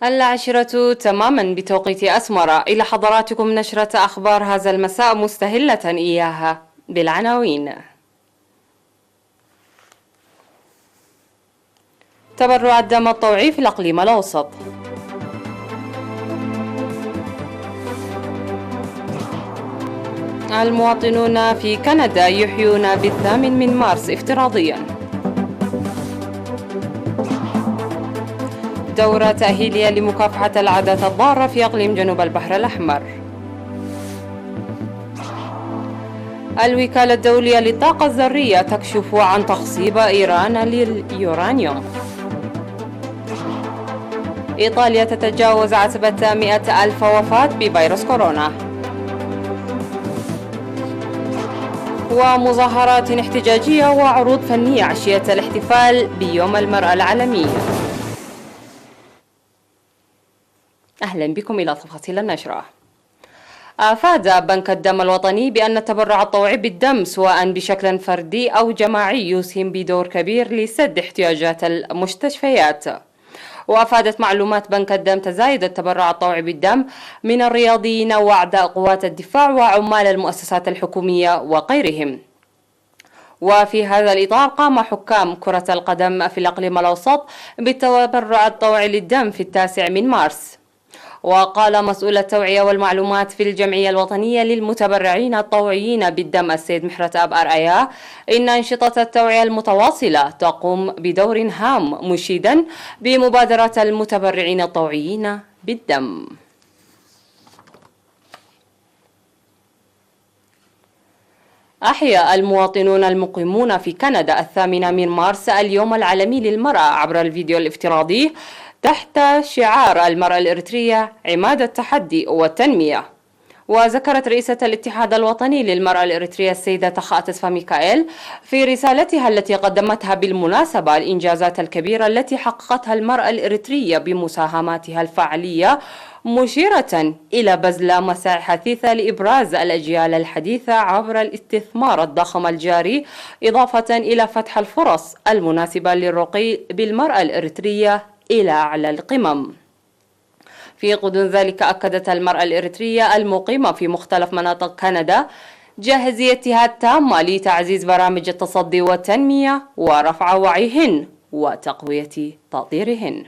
العاشرة تماما بتوقيت أسمر. إلى حضراتكم نشرة أخبار هذا المساء مستهلة إياها بالعناوين. تبرع الدم الطوعي في الإقليم الأوسط. المواطنون في كندا يحيون بالثامن من مارس افتراضيا. دورة تأهيلية لمكافحة العادات الضارة في إقليم جنوب البحر الأحمر. الوكالة الدولية للطاقة الذرية تكشف عن تخصيب إيران لليورانيوم. إيطاليا تتجاوز عتبة 100,000 وفاة بفيروس كورونا. ومظاهرات احتجاجية وعروض فنية عشية الاحتفال بيوم المرأة العالمي. أهلا بكم إلى تفاصيل النشرة. أفاد بنك الدم الوطني بأن التبرع الطوعي بالدم سواء بشكل فردي أو جماعي يسهم بدور كبير لسد احتياجات المستشفيات. وأفادت معلومات بنك الدم تزايد التبرع الطوعي بالدم من الرياضيين وأعضاء قوات الدفاع وعمال المؤسسات الحكومية وغيرهم. وفي هذا الإطار قام حكام كرة القدم في الإقليم الأوسط بالتبرع الطوعي للدم في 9 من مارس. وقال مسؤول التوعية والمعلومات في الجمعية الوطنية للمتبرعين الطوعيين بالدم السيد محرت أب أرأيا إن أنشطة التوعية المتواصلة تقوم بدور هام مشيدا بمبادرة المتبرعين الطوعيين بالدم. أحيا المواطنون المقيمون في كندا 8 من مارس اليوم العالمي للمرأة عبر الفيديو الافتراضي تحت شعار المرأة الإريترية عماد التحدي والتنمية. وذكرت رئيسة الاتحاد الوطني للمرأة الإريترية السيدة تخاء ميكائيل في رسالتها التي قدمتها بالمناسبة الإنجازات الكبيرة التي حققتها المرأة الإريترية بمساهماتها الفعالية، مشيرة إلى بذل مساعي حثيثة لإبراز الأجيال الحديثة عبر الاستثمار الضخم الجاري، إضافة إلى فتح الفرص المناسبة للرقي بالمرأة الإريترية إلى أعلى القمم. في غضون ذلك أكدت المرأة الإريترية المقيمة في مختلف مناطق كندا جاهزيتها التامة لتعزيز برامج التصدي والتنمية ورفع وعيهن وتقوية تأطيرهن.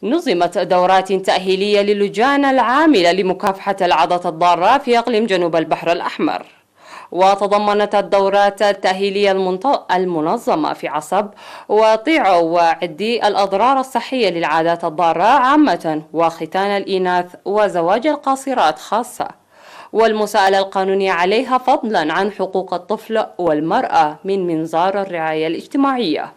نظمت دورات تأهيلية للجان العاملة لمكافحة العادات الضارة في إقليم جنوب البحر الأحمر. وتضمنت الدورات التأهيلية المنظمة في عصب وطيع وعدي الأضرار الصحية للعادات الضارة عامة وختان الإناث وزواج القاصرات خاصة، والمساءلة القانونية عليها فضلا عن حقوق الطفل والمرأة من منظار الرعاية الاجتماعية.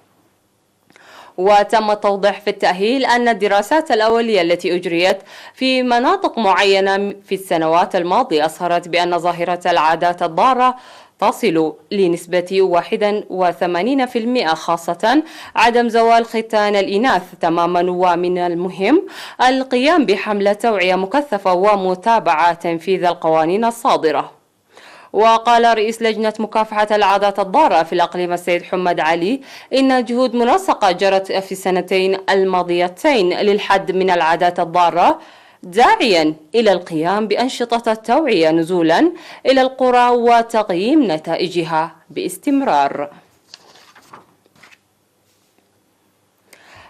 وتم التوضيح في التأهيل أن الدراسات الأولية التي أجريت في مناطق معينة في السنوات الماضية أظهرت بأن ظاهرة العادات الضارة تصل لنسبة 81%، خاصة عدم زوال ختان الإناث تماما. ومن المهم القيام بحملة توعية مكثفة ومتابعة تنفيذ القوانين الصادرة. وقال رئيس لجنة مكافحة العادات الضارة في الإقليم السيد حمد علي إن جهود منسقة جرت في السنتين الماضيتين للحد من العادات الضارة، داعيا إلى القيام بأنشطة التوعية نزولا إلى القرى وتقييم نتائجها باستمرار.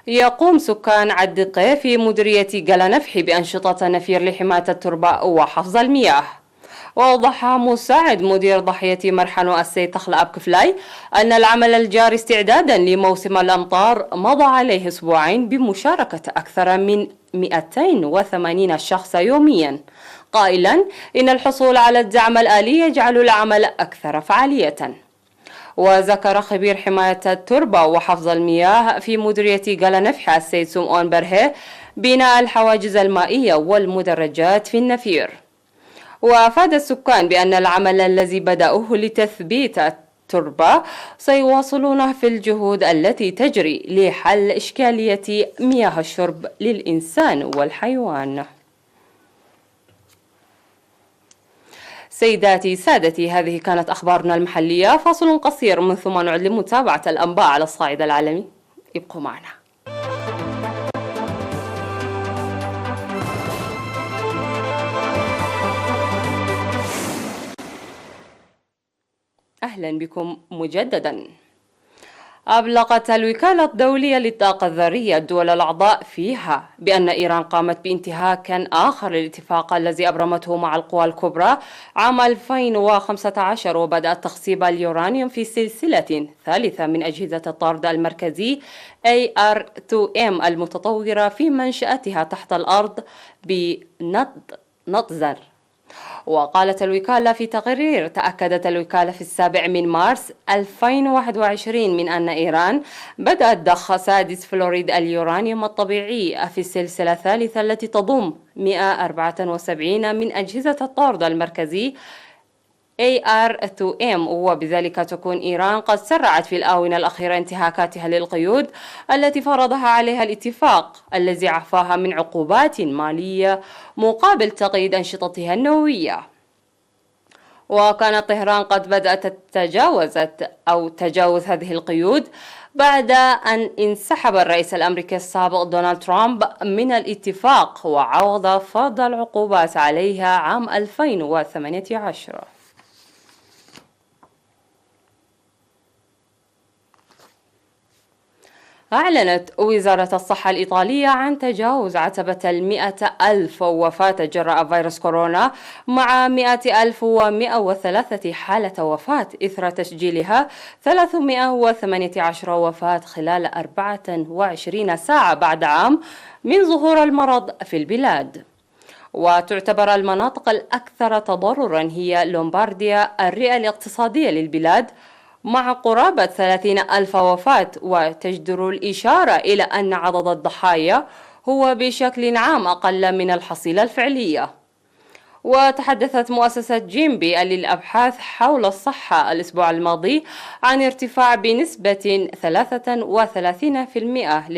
يقوم سكان عدقة في مديرية قلنفحي بأنشطة نفير لحماية التربة وحفظ المياه. وأوضح مساعد مدير ضاحية مرحنو السيد تخل أب كفلاي أن العمل الجاري استعدادا لموسم الأمطار مضى عليه أسبوعين بمشاركة أكثر من 280 شخص يوميا، قائلا إن الحصول على الدعم الآلي يجعل العمل أكثر فعالية. وذكر خبير حماية التربة وحفظ المياه في مديرية قلنفحة السيد سمعون برهي بناء الحواجز المائية والمدرجات في النفير. وأفاد السكان بأن العمل الذي بدأوه لتثبيت التربة سيواصلونه في الجهود التي تجري لحل إشكالية مياه الشرب للإنسان والحيوان. سيداتي سادتي، هذه كانت أخبارنا المحلية. فاصل قصير من ثم نعد لمتابعة الأنباء على الصعيد العالمي. ابقوا معنا. أهلا بكم مجددا. أبلغت الوكالة الدولية للطاقة الذرية الدول الأعضاء فيها بأن إيران قامت بانتهاك آخر للاتفاق الذي أبرمته مع القوى الكبرى عام 2015، وبدأت تخصيب اليورانيوم في سلسلة ثالثة من أجهزة الطرد المركزي AR2M المتطورة في منشأتها تحت الأرض بنطزر. وقالت الوكالة في تقرير: تأكدت الوكالة في 7 مارس 2021 من أن إيران بدأت ضخ سادس فلوريد اليورانيوم الطبيعي في السلسلة الثالثة التي تضم 174 من أجهزة الطرد المركزي AR2M، وبذلك تكون إيران قد سرعت في الآونة الأخيرة انتهاكاتها للقيود التي فرضها عليها الاتفاق الذي عفاها من عقوبات مالية مقابل تقييد أنشطتها النووية. وكانت طهران قد بدأت تجاوز هذه القيود بعد أن انسحب الرئيس الأمريكي السابق دونالد ترامب من الاتفاق وعوض فرض العقوبات عليها عام 2018. أعلنت وزارة الصحة الإيطالية عن تجاوز عتبة 100,000 وفاة جراء فيروس كورونا، مع 100,103 حالة وفاة إثر تسجيلها 318 وفاة خلال 24 ساعة بعد عام من ظهور المرض في البلاد. وتعتبر المناطق الأكثر تضررا هي لومبارديا الرئة الاقتصادية للبلاد مع قرابة 30,000 وفاة، وتجدر الإشارة إلى أن عدد الضحايا هو بشكل عام أقل من الحصيلة الفعلية. وتحدثت مؤسسة جيمبي للأبحاث حول الصحة الأسبوع الماضي عن ارتفاع بنسبة 33%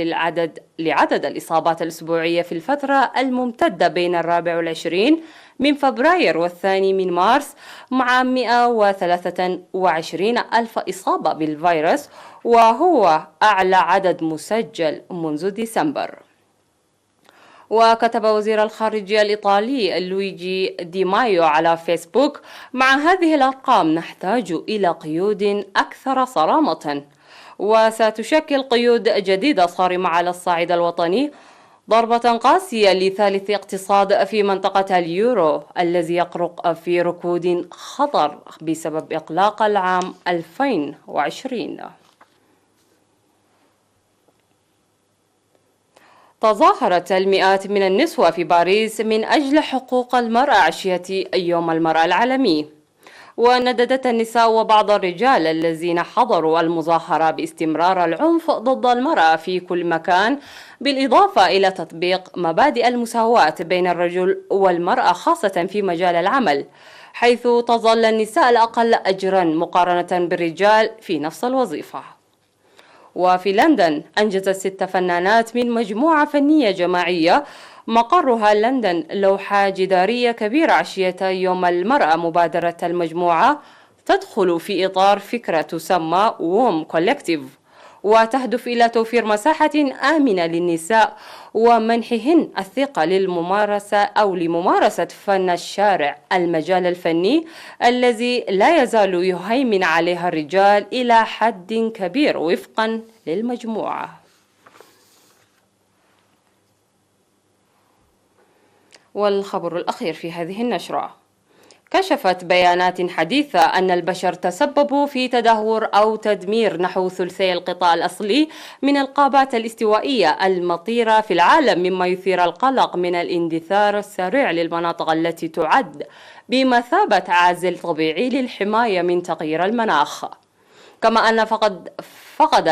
لعدد الإصابات الأسبوعية في الفترة الممتدة بين 24 من فبراير والثاني من مارس، مع 123 ألف إصابة بالفيروس، وهو أعلى عدد مسجل منذ ديسمبر. وكتب وزير الخارجية الإيطالي لويجي دي مايو على فيسبوك: مع هذه الأرقام نحتاج إلى قيود أكثر صرامة، وستشكل قيود جديدة صارمة على الصعيد الوطني ضربة قاسية لثالث اقتصاد في منطقة اليورو الذي يقرق في ركود خطر بسبب إغلاق العام 2020. تظاهرت المئات من النسوة في باريس من أجل حقوق المرأة عشية يوم المرأة العالمي. ونددت النساء وبعض الرجال الذين حضروا المظاهرة باستمرار العنف ضد المرأة في كل مكان، بالإضافة إلى تطبيق مبادئ المساواة بين الرجل والمرأة خاصة في مجال العمل، حيث تظل النساء الأقل أجرا مقارنة بالرجال في نفس الوظيفة. وفي لندن أنجزت 6 فنانات من مجموعة فنية جماعية مقرها لندن لوحة جدارية كبيرة عشية يوم المرأة. مبادرة المجموعة تدخل في إطار فكرة تسمى ووم كولكتيف، وتهدف إلى توفير مساحة آمنة للنساء ومنحهن الثقة لممارسة فن الشارع، المجال الفني الذي لا يزال يهيمن عليها الرجال إلى حد كبير وفقا للمجموعة. والخبر الأخير في هذه النشرة: كشفت بيانات حديثة أن البشر تسببوا في تدهور أو تدمير نحو ثلثي القطاع الأصلي من الغابات الاستوائية المطيرة في العالم، مما يثير القلق من الاندثار السريع للمناطق التي تعد بمثابة عازل طبيعي للحماية من تغيير المناخ. كما أن فقد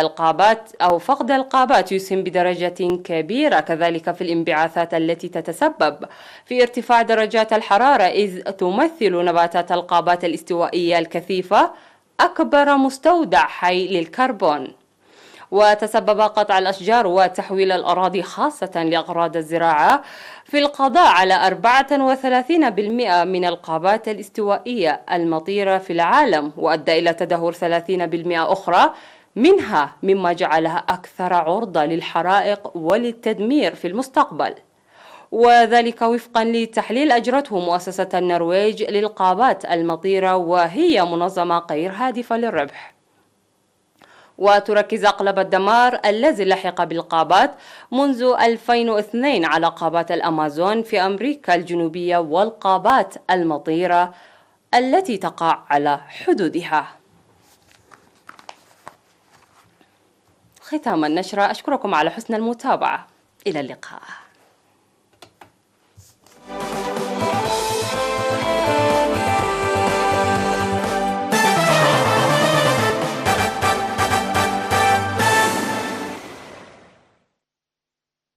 الغابات يسهم بدرجة كبيرة كذلك في الانبعاثات التي تتسبب في ارتفاع درجات الحرارة، إذ تمثل نباتات الغابات الاستوائية الكثيفة أكبر مستودع حي للكربون. وتسبب قطع الأشجار وتحويل الأراضي خاصة لأغراض الزراعة في القضاء على 34% من الغابات الاستوائية المطيرة في العالم، وأدى إلى تدهور 30% أخرى منها، مما جعلها أكثر عرضة للحرائق وللتدمير في المستقبل، وذلك وفقا لتحليل أجرته مؤسسة النرويج للغابات المطيرة، وهي منظمة غير هادفة للربح. وتركز أغلب الدمار الذي لحق بالغابات منذ 2002 على غابات الأمازون في أمريكا الجنوبية والغابات المطيرة التي تقع على حدودها. ختام النشرة، أشكركم على حسن المتابعة. إلى اللقاء.